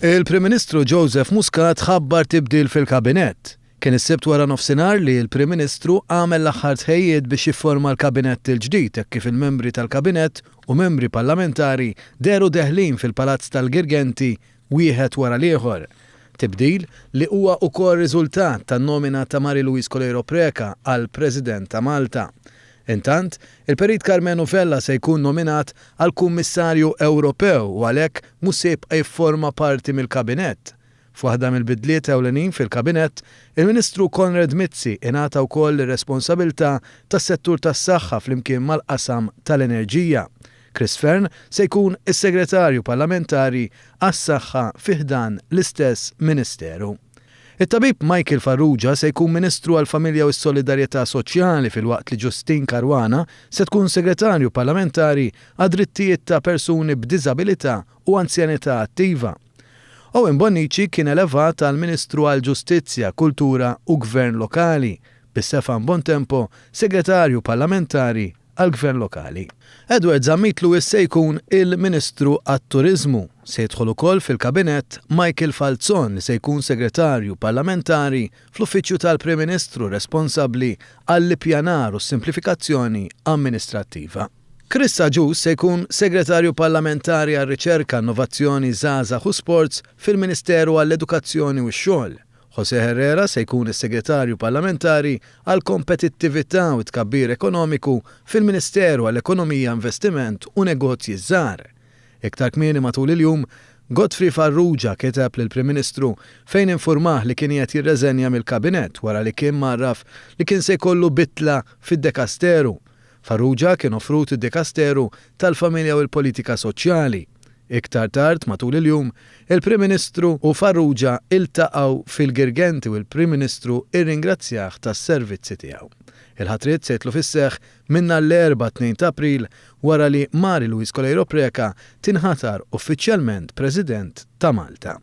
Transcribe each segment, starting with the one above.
Il-Prim Ministru Joseph Muscat ħabbar tibdil fil-kabinett. Kien is-sibt wara nofsinhar li l-Prim Ministru għamel l-aħħar tħejjiet biex jifforma l-kabinett il-ġdid hekk kif il-membri tal-kabinett u membri parlamentari deru deħlin fil-Palazz tal-Girgenti wieħed wara l-ieħor. Tibdil li huwa wkoll riżultat tan-nomina ta' Mari-Louise Colero Preca għal President ta' Malta. Intant, il-Perit Carmenu Vella se jkun nominat għal Kummissarju Ewropew u għalhekk mhux se jibqa' jifforma parti mill-kabinett. F'waħda mill-bidliet ewlenin fil-kabinett, il-Ministru Konrad Mizzi ingħata wkoll ir-responsabbiltà tas-settur tas-saħħa flimkien mal-qasam tal-enerġija. Chris Fern se jkun is-Segretarju Parlamentari għas-Saħħa fi ħdan l-istess Ministeru. Il-tabib Michael Farrugia se jkun Ministru għall-Familja u s-Solidarjetà Soċjali filwaqt li Justine Caruana se tkun Segretarju Parlamentari għad-drittijiet ta' persuni b'diżabilità u anzjanità attiva. Owen Bonnici kien elevat għal Ministru għall-Ġustizzja, Kultura u Gvern Lokali, bis-Stefan Bontempo Segretarju Parlamentari għall-Gvern Lokali. Edward Zamitlu se jkun il-Ministru għat-Turiżmu. Se jidħol ukoll fil-kabinett Michael Falzon li se jkun Segretarju Parlamentari fl-Uffiċċju tal-Prim Ministru responsabbli għall-ippjanar u s-simplifikazzjoni amministrattiva. Chris Agius se jkun Segretarju Parlamentari għar-Riċerka, Innovazzjoni, Żgħażagħ u Sports fil-Ministeru għall-Edukazzjoni u x-Xogħol. José Herrera se jkun is-Segretarju Parlamentari għal kompetittività u tkabbir ekonomiku fil-Ministeru għall-Ekonomija, Investiment u Negozji Żgħar. Iktar kmieni matul il-jum, Godfrey Farrugia kiteb lill-Prim Ministru fejn infurmah li kien qed jirreżenja mill-kabinett wara li kien marraf li kien se jkollu bitla fid-Dekasteru. Farrugia kien offrut id-Dekasteru tal-Familja u l-Politika Soċjali. Iktar tard matul il-jum, il-Prim Ministru u Farrugia iltaqgħu fil-Girgenti u l-Prim Ministru irringrazzjah tas-servizzi tiegħu. Il-ħatriet se jitlu fis-seħħ minna l-4 ta' April wara li Mari-Louise Colero Preca tinħatar uffiċjalment President ta' Malta.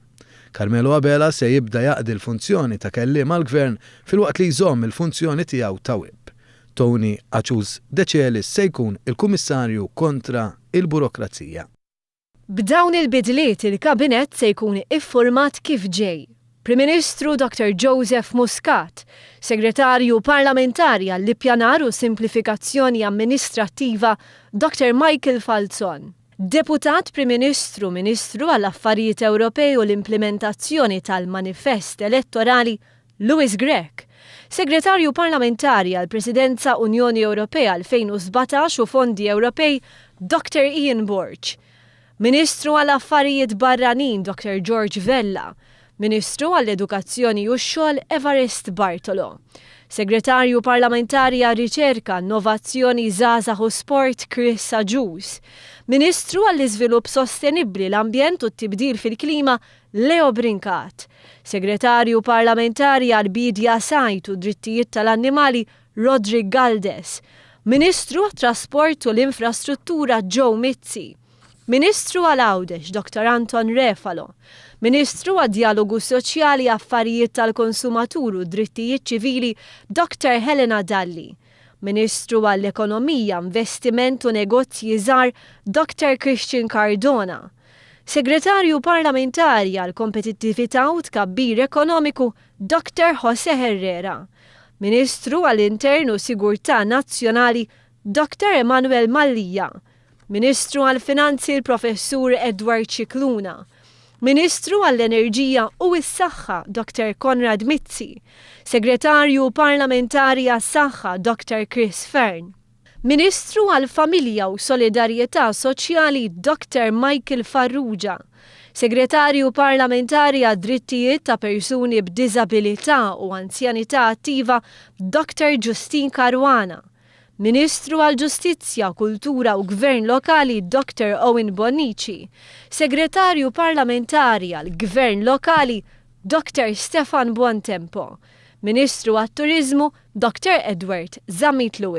Carmelo Abela se jibda jaqdi l-funzjoni ta' kelliem għall-Gvern filwaqt li jżomm il-funzjoni tiegħu ta' whip. Tony Acius De Celis se jkun il-Kummissarju kontra il-Burokrazija. B'dawn il-bidliet il-Kabinett se jkun iffurmat kif ġej. Prim Ministru Dr. Joseph Muscat, Segretarju Parlamentari għall-Ippjanar u Simplifikazzjoni Amministrattiva Dr. Michael Falzon, Deputat Prim Ministru Ministru għall-Affarijiet Ewropej u l-Implementazzjoni tal-Manifest Elettorali Louis Grech, Segretarju Parlamentari għall-Presidenza Unjoni Ewropea 2017 u Fondi Ewropej Dr. Ian Borch, Ministru għall-Affarijiet Barranin Dr. George Vella, Ministru għall-Edukazzjoni u x-Xogħol Evarist Bartolo, Segretarju Parlamentari għar-Riċerka, Innovazzjoni, Żgħażagħ u Sport Chris Agius, Ministru għall-Iżvilupp Sostenibbli, l-Ambjent u t-Tibdil fil-Klima Leo Brincat, Segretarju Parlamentari għall-Bidja, Sajt u Drittijiet tal-Annimali Rodrigue Galdes, Ministru għat-Trasport u l-Infrastruttura Joe Mizzi, Ministru għal-Għawdex Dr. Anton Refalo, Ministru għad-Dialogu Soċjali, Affarijiet tal-Konsumatur u Drittijiet Ċivili Dr. Helena Dalli, Ministru għall-Ekonomija, Investiment u Negozji Żgħar Dr. Christian Cardona, Segretarju Parlamentari għall-Kompetittività u Tkabbir Ekonomiku Dr. José Herrera, Ministru għall-Intern u Sigurtà Nazzjonali Dr. Emanuel Mallija, Ministru għall-Finanzi l-Professur Edward Cicluna, Ministru għall-Enerġija u s-Saħħa Dr. Konrad Mizzi, Segretarju Parlamentari għas-Saħħa Dr. Chris Fern, Ministru għall-Familja u Solidarjetà Soċjali Dr. Michael Farrugia, Segretarju Parlamentari għad-Drittijiet ta' Persuni b'Diżabilità u Anzjanità Attiva Dr. Justine Caruana, Ministru għall-Ġustizzja, Kultura u Gvern Lokali Dr. Owen Bonnici, Segretarju Parlamentari għall-Gvern Lokali Dr. Stefan Bontempo, Ministru għat-Turiżmu Dr. Edward Zamitlu.